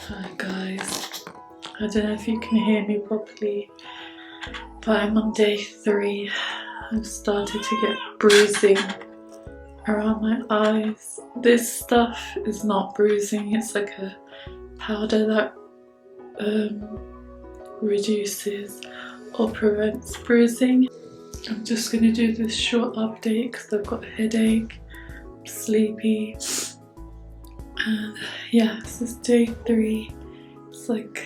Hi guys, I don't know if you can hear me properly, but I'm on day 3. I've started to get bruising around my eyes. This stuff is not bruising, it's like a powder that reduces or prevents bruising. I'm just going to do this short update because I've got a headache, I'm sleepy, and yeah, this is day 3. It's like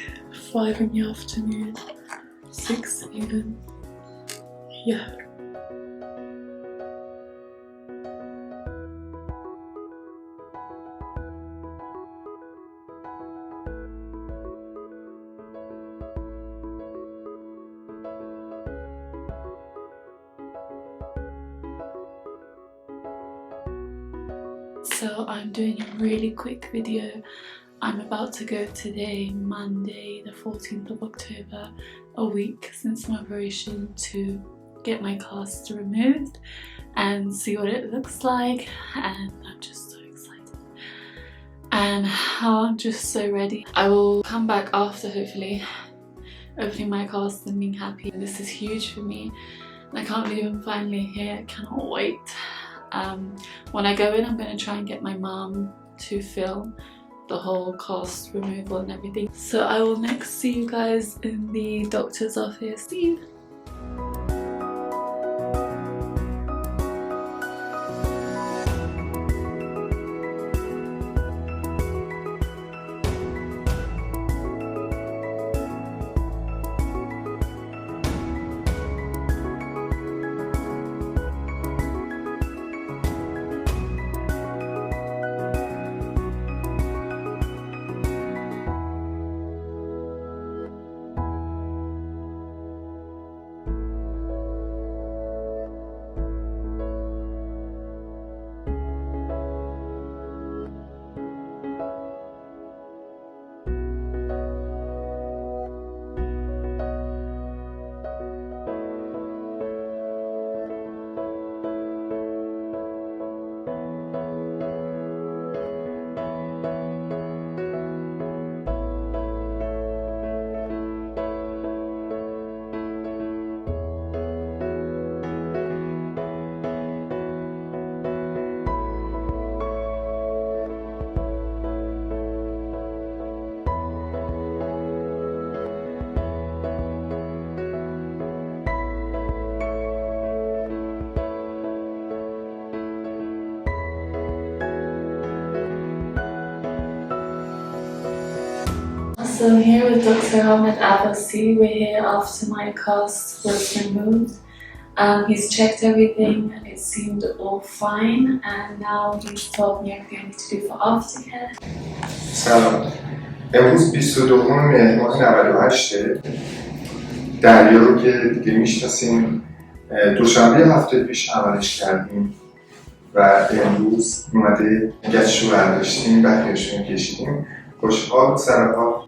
5 in the afternoon, 6 even, yeah. So I'm doing a really quick video. I'm about to go today, Monday the 14th of October, a week since my operation, to get my cast removed and see what it looks like, and I'm just so excited and I'm just so ready. I will come back after, hopefully opening my cast and being happy. This is huge for me and I can't believe I'm finally here. I cannot wait. When I go in, I'm going to try and get my mum to film the whole cast removal and everything. So I will next see you guys in the doctor's office. See you. So I'm here with Dr. Ahmed Abbasi. We're here after my cast was removed. He's checked everything and it seemed all fine, and now he's told me everything I need to do for aftercare. سلام. امروز 22 مهر ماه 98 دریا رو که دیگه میشناسیم، دوشنبه هفته پیش عملش کردیم و امروز اومده گچش رو برداشتیم، بقیه‌اش رو کشیدیم. خوشحال سرحال.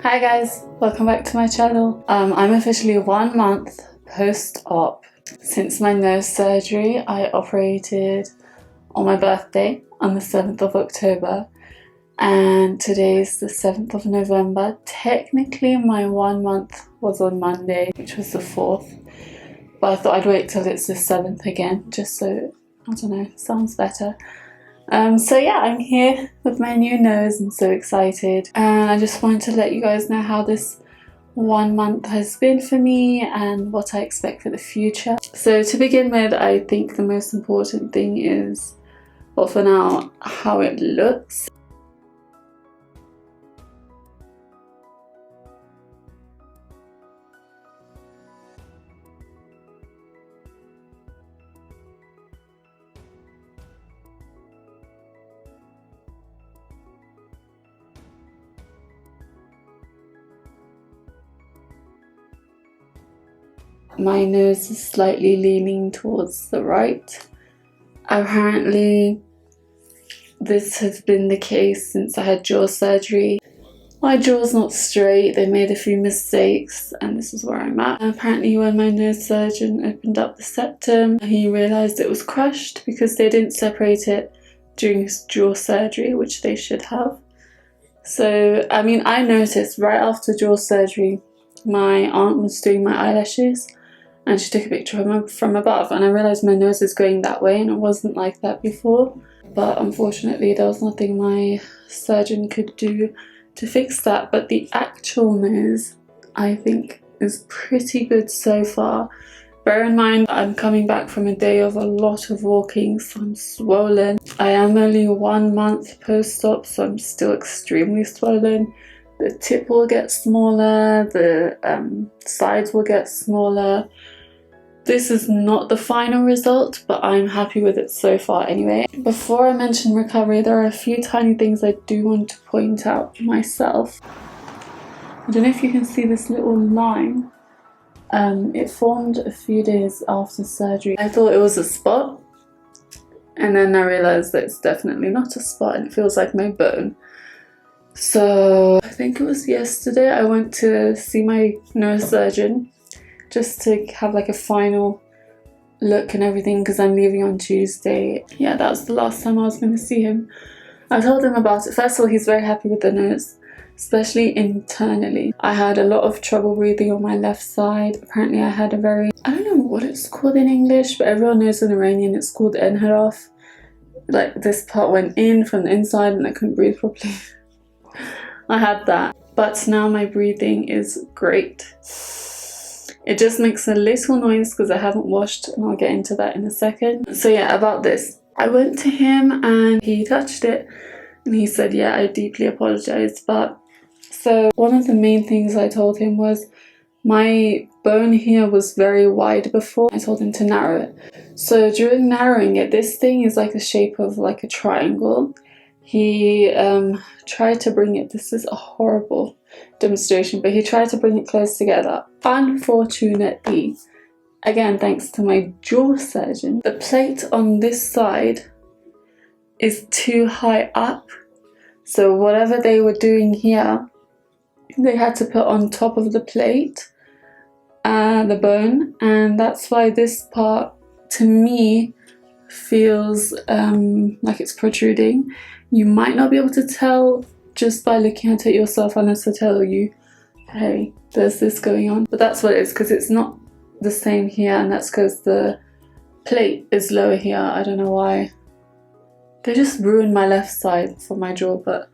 Hi guys, welcome back to my channel. I'm officially 1 month post-op. Since my nose surgery, I operated on my birthday on the 7th of October. And today is the 7th of November. Technically my 1 month was on Monday, which was the 4th, but I thought I'd wait till it's the 7th again, just so, I don't know, sounds better. So yeah, I'm here with my new nose. I'm so excited, and I just wanted to let you guys know how this 1 month has been for me and what I expect for the future. So to begin with, I think the most important thing is, well, for now, how it looks. My nose is slightly leaning towards the right. Apparently, this has been the case since I had jaw surgery. My jaw's not straight, they made a few mistakes, and this is where I'm at. Apparently when my nose surgeon opened up the septum, he realised it was crushed because they didn't separate it during his jaw surgery, which they should have. So, I mean, I noticed right after jaw surgery, my aunt was doing my eyelashes, and she took a picture from above, and I realised my nose is going that way, and it wasn't like that before. But unfortunately there was nothing my surgeon could do to fix that. But the actual nose, I think, is pretty good so far. Bear in mind, I'm coming back from a day of a lot of walking, so I'm swollen. I am only 1 month post-op, so I'm still extremely swollen. The tip will get smaller, the sides will get smaller. This is not the final result, but I'm happy with it so far anyway. Before I mention recovery, there are a few tiny things I do want to point out myself. I don't know if you can see this little line. It formed a few days after surgery. I thought it was a spot, and then I realised that it's definitely not a spot and it feels like my bone. So I think it was yesterday I went to see my nose surgeon just to have like a final look and everything, because I'm leaving on Tuesday. Yeah, that was the last time I was going to see him. I told him about it. First of all, he's very happy with the nose, especially internally. I had a lot of trouble breathing on my left side. Apparently I had a very, I don't know what it's called in English, but everyone knows in Iranian it's called enharaf. Like this part went in from the inside and I couldn't breathe properly. I had that, but now my breathing is great. It just makes a little noise because I haven't washed, and I'll get into that in a second. So yeah, about this. I went to him and he touched it and he said, yeah, I deeply apologize. But so one of the main things I told him was my bone here was very wide before. I told him to narrow it. So during narrowing it, this thing is like the shape of like a triangle. He tried to bring it, this is a horrible demonstration, but he tried to bring it close together. Unfortunately, again thanks to my jaw surgeon, the plate on this side is too high up. So whatever they were doing here, they had to put on top of the plate, the bone, and that's why this part to me feels like it's protruding. You might not be able to tell just by looking at it yourself unless I tell you, hey, there's this going on. But that's what it is, because it's not the same here, and that's because the plate is lower here. I don't know why. They just ruined my left side for my jaw, but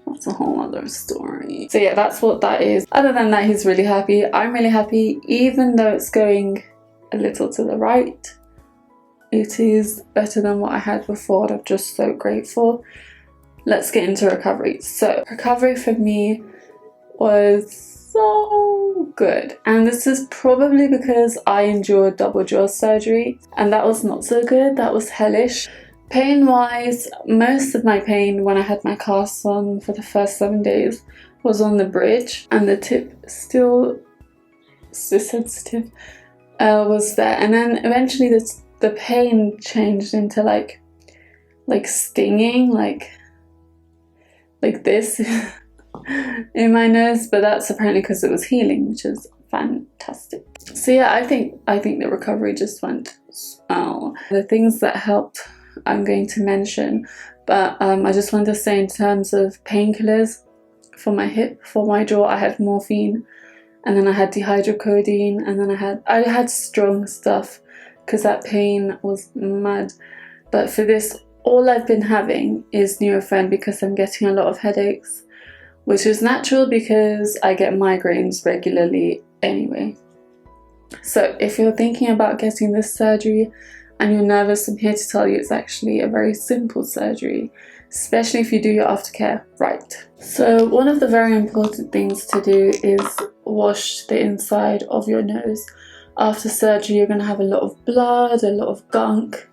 that's a whole other story. So yeah, that's what that is. Other than that, he's really happy. I'm really happy, even though it's going a little to the right. It is better than what I had before, and I'm just so grateful. Let's get into recovery. So recovery for me was so good, and this is probably because I endured double jaw surgery, and that was not so good. That was hellish. Pain wise, most of my pain when I had my cast on for the first 7 days was on the bridge, and the tip still sensitive was there, and then eventually the pain changed into like stinging, like this in my nose, but that's apparently because it was healing, which is fantastic. So yeah, I think the recovery just went, oh. The things that helped I'm going to mention, But I just wanted to say in terms of painkillers, for my hip, for my jaw, I had morphine, and then I had dihydrocodeine, and then I had strong stuff because that pain was mad. But for this, all I've been having is Nurofen because I'm getting a lot of headaches, which is natural because I get migraines regularly anyway. So if you're thinking about getting this surgery and you're nervous, I'm here to tell you it's actually a very simple surgery, especially if you do your aftercare right. So one of the very important things to do is wash the inside of your nose. After surgery, you're going to have a lot of blood, a lot of gunk,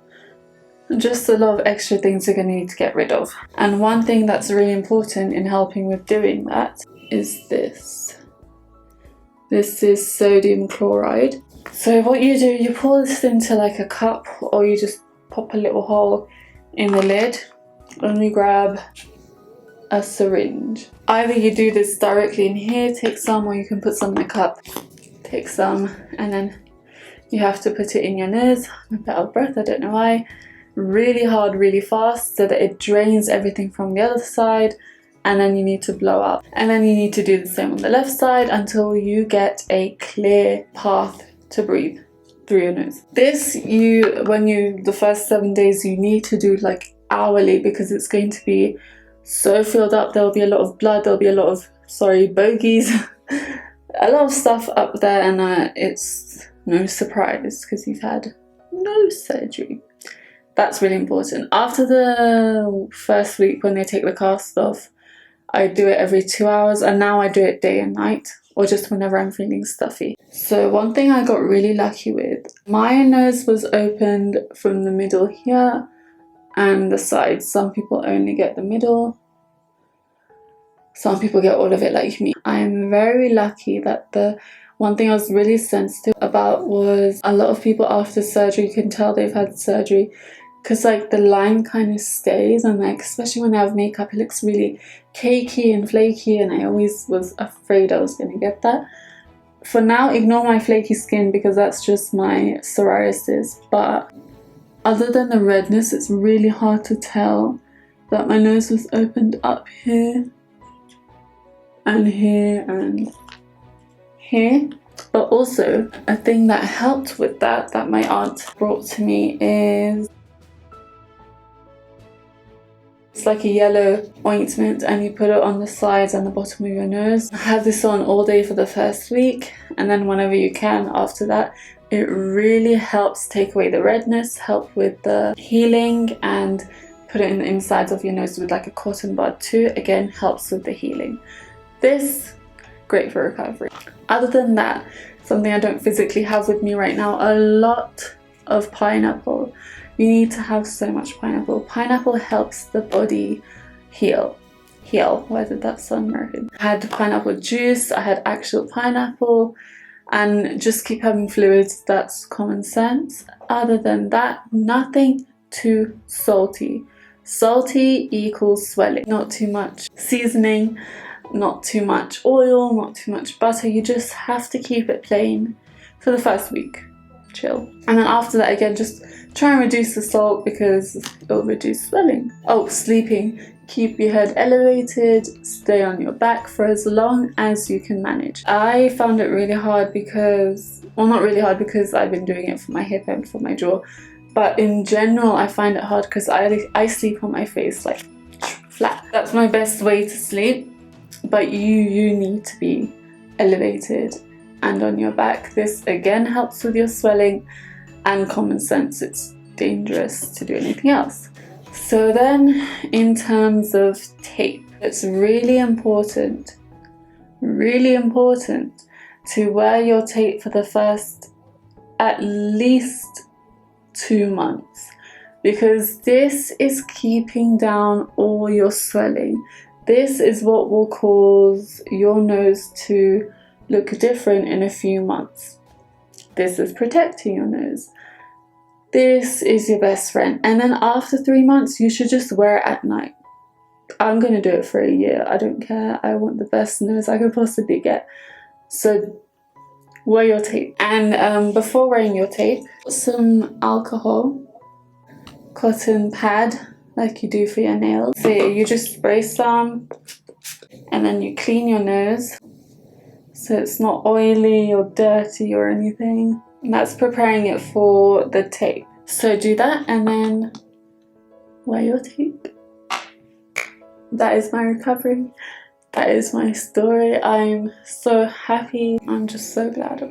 and just a lot of extra things you're going to need to get rid of. And one thing that's really important in helping with doing that is this. This is sodium chloride. So what you do, you pour this into like a cup, or you just pop a little hole in the lid and you grab a syringe. Either you do this directly in here, take some, or you can put some in a cup, take some, and then you have to put it in your nose. I'm a bit out of breath, I don't know why. Really hard, really fast, so that it drains everything from the other side, and then you need to blow up. And then you need to do the same on the left side until you get a clear path to breathe through your nose. This, the first 7 days, you need to do like hourly, because it's going to be so filled up. There'll be a lot of blood, there'll be a lot of, bogies, a lot of stuff up there, and it's no surprise because you've had no surgery. That's really important. After the first week, when they take the cast off, I do it every 2 hours, and now I do it day and night, or just whenever I'm feeling stuffy. So one thing I got really lucky with, my nose was opened from the middle here and the sides. Some people only get the middle. Some people get all of it like me. I'm very lucky that the one thing I was really sensitive about was a lot of people after surgery can tell they've had surgery, because like the line kind of stays, and like especially when they have makeup, it looks really cakey and flaky, and I always was afraid I was going to get that. For now, ignore my flaky skin because that's just my psoriasis, but other than the redness, it's really hard to tell that my nose was opened up here and here and here. But also a thing that helped with that my aunt brought to me is, it's like a yellow ointment, and you put it on the sides and the bottom of your nose. I had this on all day for the first week, and then whenever you can after that. It really helps take away the redness, help with the healing, and put it in the insides of your nose with like a cotton bud too. Again, helps with the healing. This, great for recovery. Other than that, something I don't physically have with me right now, a lot of pineapple. You need to have so much pineapple. Pineapple helps the body heal. Where did that sound American? I had pineapple juice, I had actual pineapple, and just keep having fluids. That's common sense. Other than that, nothing too salty. Salty equals swelling. Not too much seasoning, not too much oil, not too much butter. You just have to keep it plain for the first week. Chill. And then after that, again, just try and reduce the salt because it'll reduce swelling. Oh, sleeping. Keep your head elevated, stay on your back for as long as you can manage. I found it really hard because, well, not really hard because I've been doing it for my hip and for my jaw, but in general I find it hard because I sleep on my face like flat. That's my best way to sleep, but you need to be elevated and on your back. This again helps with your swelling, and common sense, it's dangerous to do anything else. So then, in terms of tape, it's really important to wear your tape for the first at least 2 months, because this is keeping down all your swelling. This is what will cause your nose to look different in a few months. This is protecting your nose. This is your best friend. And then after 3 months, you should just wear it at night. I'm going to do it for a year. I don't care. I want the best nose I could possibly get. So wear your tape. And before wearing your tape, put some alcohol, cotton pad, like you do for your nails. So you just spray some and then you clean your nose so it's not oily or dirty or anything. And that's preparing it for the tape. So do that and then wear your tape. That is my recovery. That is my story. I'm so happy. I'm just so glad.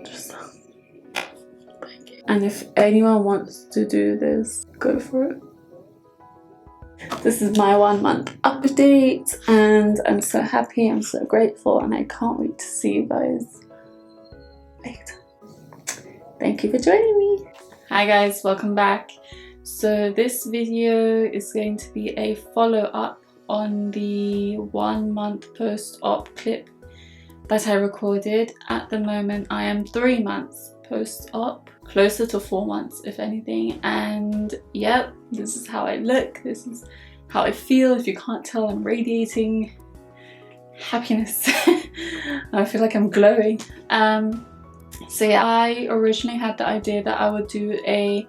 And if anyone wants to do this, go for it. This is my 1 month update and I'm so happy, I'm so grateful, and I can't wait to see you guys later. Thank you for joining me. Hi guys, welcome back. So this video is going to be a follow-up on the 1 month post-op clip that I recorded. At the moment I am 3 months post-op, closer to 4 months if anything, and yep, this is how I look, this is how I feel. If you can't tell, I'm radiating happiness. I feel like I'm glowing. So yeah, I originally had the idea that I would do a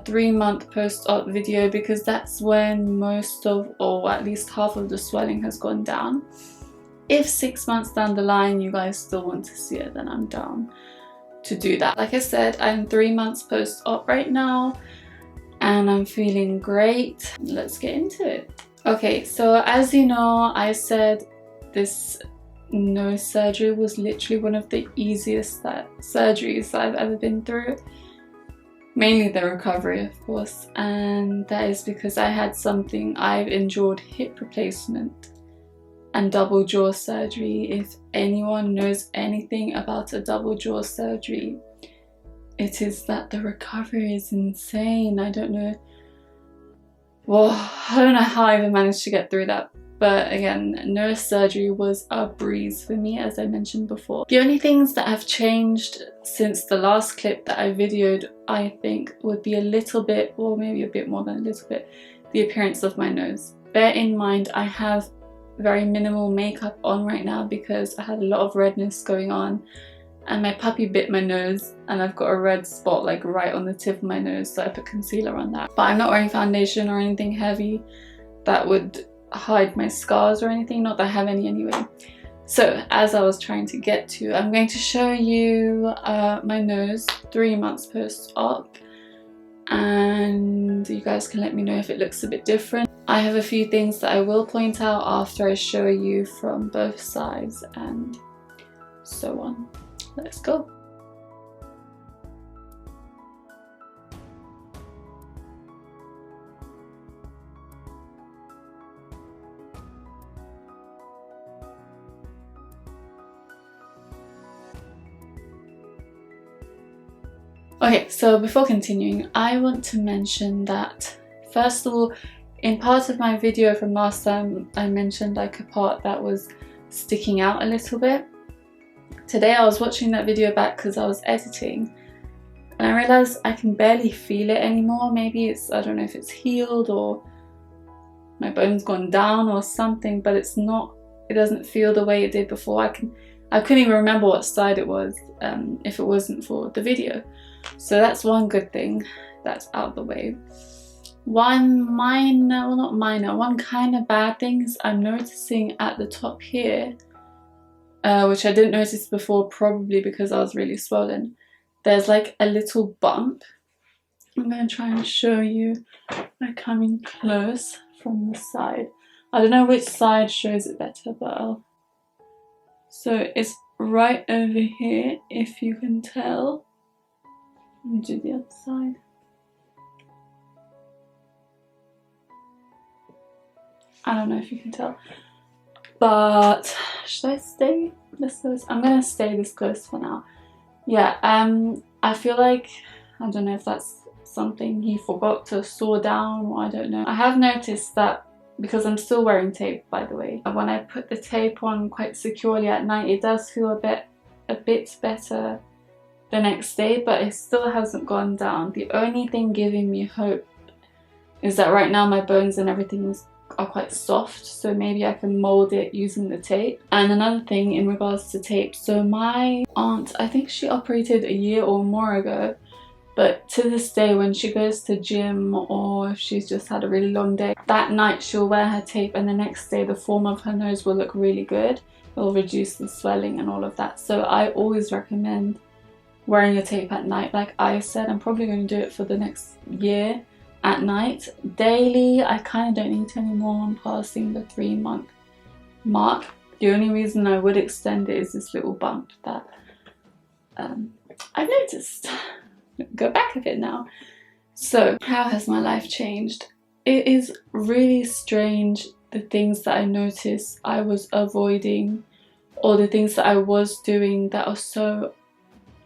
3 month post-op video because that's when most of, or at least half of the swelling has gone down. If 6 months down the line you guys still want to see it, then I'm down to do that. Like I said, I'm 3 months post-op right now and I'm feeling great. Let's get into it. Okay, so as you know, I said this nose surgery was literally one of the easiest surgeries I've ever been through. Mainly the recovery, of course, and that is because I had something. I've endured hip replacement and double jaw surgery. If anyone knows anything about a double jaw surgery, it is that the recovery is insane. I don't know how I even managed to get through that. But again, nose surgery was a breeze for me, as I mentioned before. The only things that have changed since the last clip that I videoed, I think, would be a little bit, or maybe a bit more than a little bit, the appearance of my nose. Bear in mind, I have very minimal makeup on right now because I had a lot of redness going on and my puppy bit my nose and I've got a red spot like right on the tip of my nose, so I put concealer on that. But I'm not wearing foundation or anything heavy that would hide my scars or anything, not that I have any anyway. So as I was trying to get to, I'm going to show you my nose 3 months post-op and you guys can let me know if it looks a bit different. I have a few things that I will point out after I show you from both sides and so on. Let's go. Okay, so before continuing, I want to mention that, first of all, in part of my video from last time, I mentioned like a part that was sticking out a little bit. Today I was watching that video back because I was editing and I realised I can barely feel it anymore. Maybe it's, I don't know if it's healed or my bone's gone down or something, but it's not, it doesn't feel the way it did before. I couldn't even remember what side it was if it wasn't for the video. So that's one good thing that's out of the way. One minor, well not minor, one kind of bad thing is I'm noticing at the top here, which I didn't notice before, probably because I was really swollen. There's like a little bump. I'm going to try and show you by coming close from the side. I don't know which side shows it better, but so it's right over here, if you can tell. Let me do the other side. I don't know if you can tell, but should I stay this close? I'm gonna stay this close for now. Yeah, I feel like, I don't know if that's something he forgot to saw down or I don't know. I have noticed that, because I'm still wearing tape, by the way, when I put the tape on quite securely at night, it does feel a bit better the next day, but it still hasn't gone down. The only thing giving me hope is that right now my bones and everything are quite soft, so maybe I can mold it using the tape. And another thing in regards to tape, so my aunt, I think she operated a year or more ago, But to this day, when she goes to gym or if she's just had a really long day, that night she'll wear her tape and the next day the form of her nose will look really good. It will reduce the swelling and all of that. So I always recommend wearing a tape at night. Like I said, I'm probably going to do it for the next year at night. Daily, I kind of don't need to anymore. I'm passing the 3-month mark. The only reason I would extend it is this little bump that I've noticed. Go back a bit now. So how has my life changed? It is really strange, the things that I noticed I was avoiding, or the things that I was doing that are so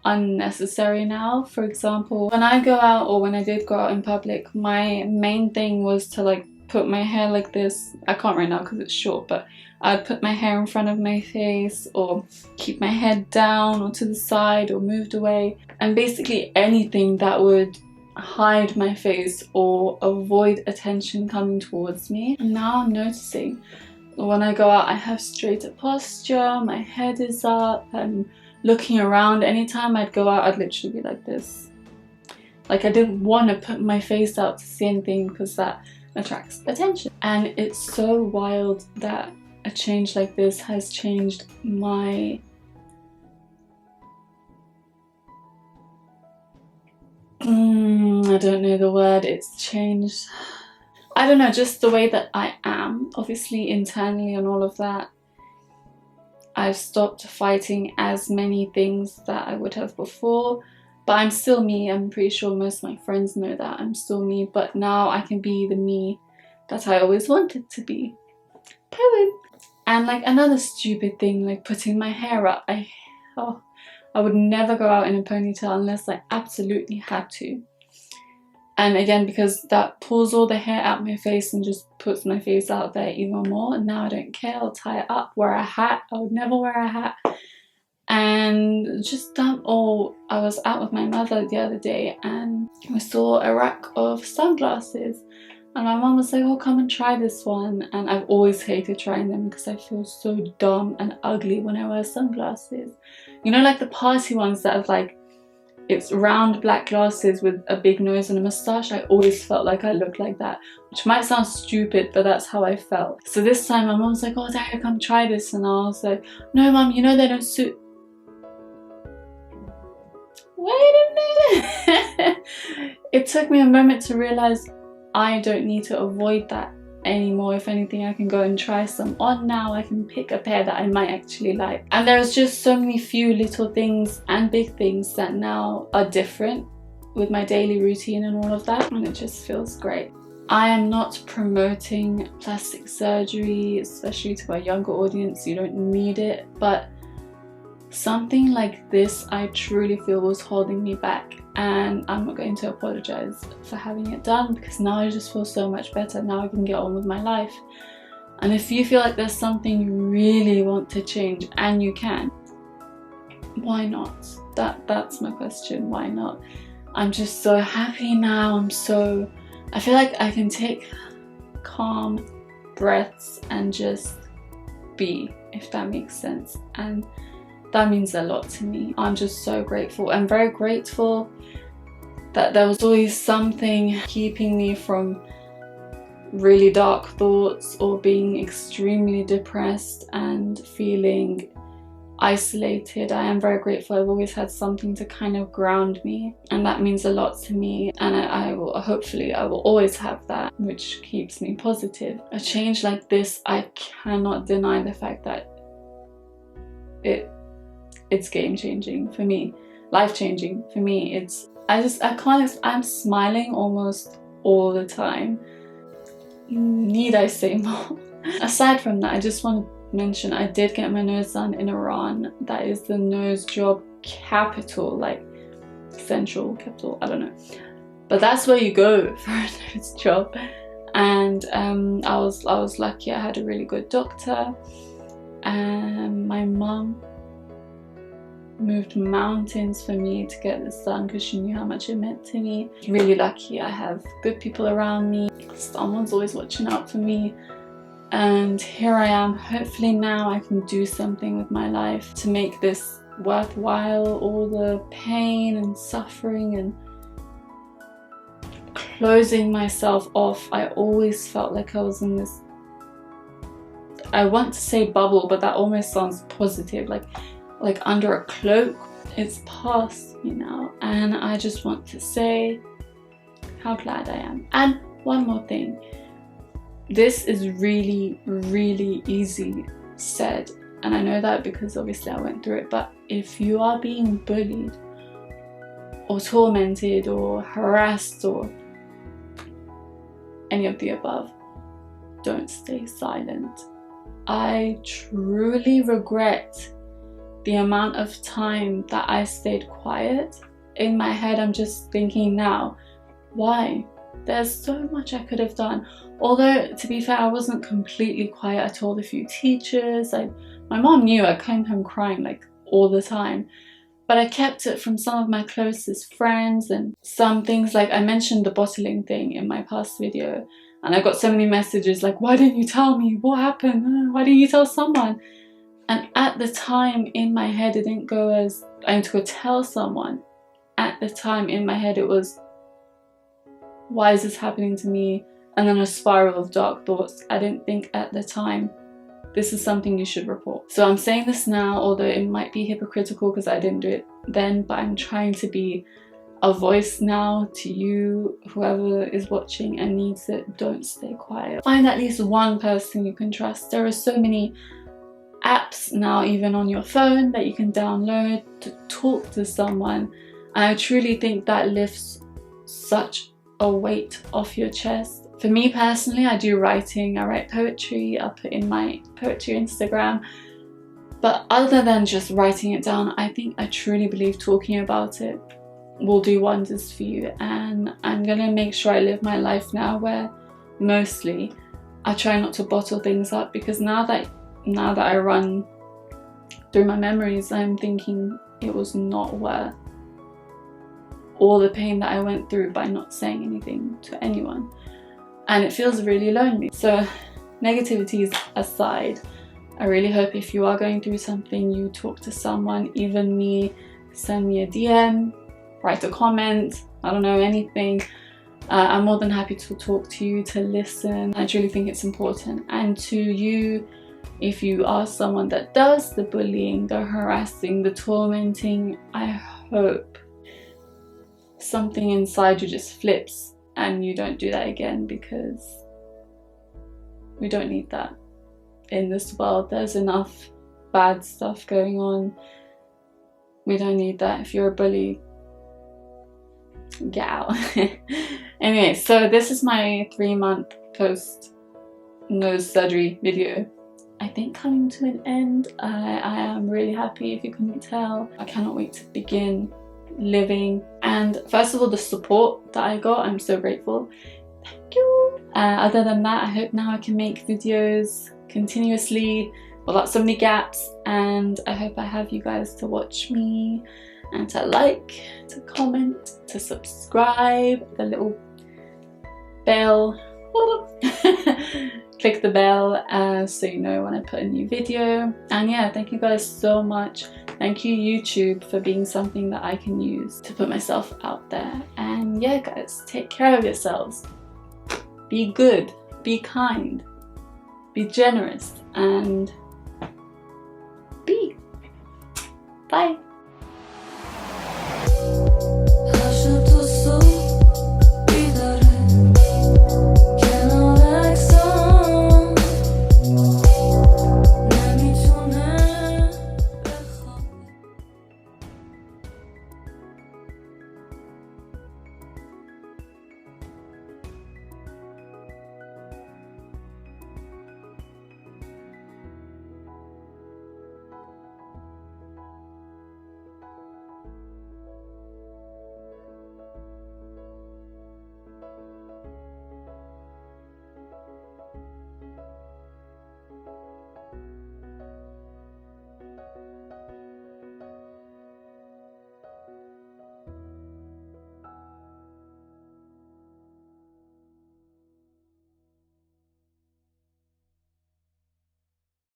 unnecessary now. For example, when I go out, or when I did go out in public, my main thing was to like put my hair like this. I can't right now because it's short, but I'd put my hair in front of my face, or keep my head down or to the side or moved away, and basically anything that would hide my face or avoid attention coming towards me. And now I'm noticing when I go out, I have straighter posture, my head is up, I'm looking around. Anytime I'd go out, I'd literally be like this. Like I didn't want to put my face out to see anything because that attracts attention. And it's so wild that a change like this has changed my I don't know the word. It's changed, I don't know, just the way that I am, obviously internally and all of that. I've stopped fighting as many things that I would have before, but I'm still me. I'm pretty sure most of my friends know that I'm still me, but now I can be the me that I always wanted to be. Poem. And like another stupid thing, like putting my hair up. I would never go out in a ponytail unless I absolutely had to. And again, because that pulls all the hair out my face and just puts my face out there even more. And now I don't care. I'll tie it up, wear a hat. I would never wear a hat. And just done all. I was out with my mother the other day and we saw a rack of sunglasses. And my mum was like, oh, come and try this one. And I've always hated trying them because I feel so dumb and ugly when I wear sunglasses. You know, like the party ones that have like, it's round black glasses with a big nose and a moustache. I always felt like I looked like that, which might sound stupid, but that's how I felt. So this time my mum was like, oh, Daria, come try this. And I was like, no, mum, you know they don't suit. Wait a minute. It took me a moment to realize I don't need to avoid that anymore. If anything, I can go and try some on now. I can pick a pair that I might actually like. And there's just so many few little things and big things that now are different with my daily routine and all of that, and it just feels great. I am not promoting plastic surgery, especially to a younger audience. You don't need it, but something like this I truly feel was holding me back, and I'm not going to apologize for having it done because now I just feel so much better. Now I can get on with my life. And if you feel like there's something you really want to change, and you can, why not? That's my question. Why not? I'm just so happy now. I feel like I can take calm breaths and just be, if that makes sense. And that means a lot to me. I'm just so grateful. I'm very grateful that there was always something keeping me from really dark thoughts or being extremely depressed and feeling isolated. I am very grateful. I've always had something to kind of ground me, and that means a lot to me, and I will always have that, which keeps me positive. A change like this, I cannot deny the fact that it's game-changing for me, life-changing for me. I'm smiling almost all the time. Need I say more? Aside from that, I just want to mention I did get my nose done in Iran. That is the nose job capital, like central capital, I don't know. But that's where you go for a nose job. And I was lucky. I had a really good doctor. And my mum moved mountains for me to get this done because she knew how much it meant to me. Really lucky. I have good people around me. Someone's always watching out for me. And here I am. Hopefully now I can do something with my life to make this worthwhile. All the pain and suffering and closing myself off. I always felt like I was in this, I want to say bubble, but that almost sounds positive, like under a cloak. It's past me now, and I just want to say how glad I am. And one more thing, this is really, really easy said, and I know that because obviously I went through it, but if you are being bullied or tormented or harassed or any of the above, don't stay silent. I truly regret the amount of time that I stayed quiet. In my head, I'm just thinking now, why? There's so much I could have done. Although, to be fair, I wasn't completely quiet. I told a few teachers. My mom knew I came home crying like all the time. But I kept it from some of my closest friends, and some things, like I mentioned the bottling thing in my past video, and I got so many messages like, why didn't you tell me? What happened? Why didn't you tell someone? And at the time in my head, it didn't go as I need to go tell someone. At the time in my head, it was, why is this happening to me? And then a spiral of dark thoughts. I didn't think at the time, this is something you should report. So I'm saying this now, although it might be hypocritical because I didn't do it then, but I'm trying to be a voice now to you, whoever is watching and needs it. Don't stay quiet. Find at least one person you can trust. There are so many apps now, even on your phone, that you can download to talk to someone. And I truly think that lifts such a weight off your chest. For me personally, I do writing, I write poetry, I'll put in my poetry Instagram. But other than just writing it down, I truly believe talking about it will do wonders for you. And I'm gonna make sure I live my life now where mostly I try not to bottle things up, because now that I run through my memories, I'm thinking it was not worth all the pain that I went through by not saying anything to anyone. And it feels really lonely. So negativities aside, I really hope if you are going through something, you talk to someone, even me. Send me a DM, write a comment, I don't know, anything. I'm more than happy to talk to you, to listen. I truly think it's important. And to you, if you are someone that does the bullying, the harassing, the tormenting, I hope something inside you just flips and you don't do that again, because we don't need that in this world. There's enough bad stuff going on. We don't need that. If you're a bully, get out. Anyway, so this is my 3-month post nose surgery video. I think coming to an end. I am really happy, if you couldn't tell. I cannot wait to begin living. And first of all, the support that I got, I'm so grateful. Thank you. Other than that, I hope now I can make videos continuously without so many gaps, and I hope I have you guys to watch me and to like, to comment, to subscribe, the little bell. Click the bell so you know when I put a new video. And yeah, thank you guys so much. Thank you YouTube for being something that I can use to put myself out there. And yeah guys, take care of yourselves. Be good, be kind, be generous, and be. Bye.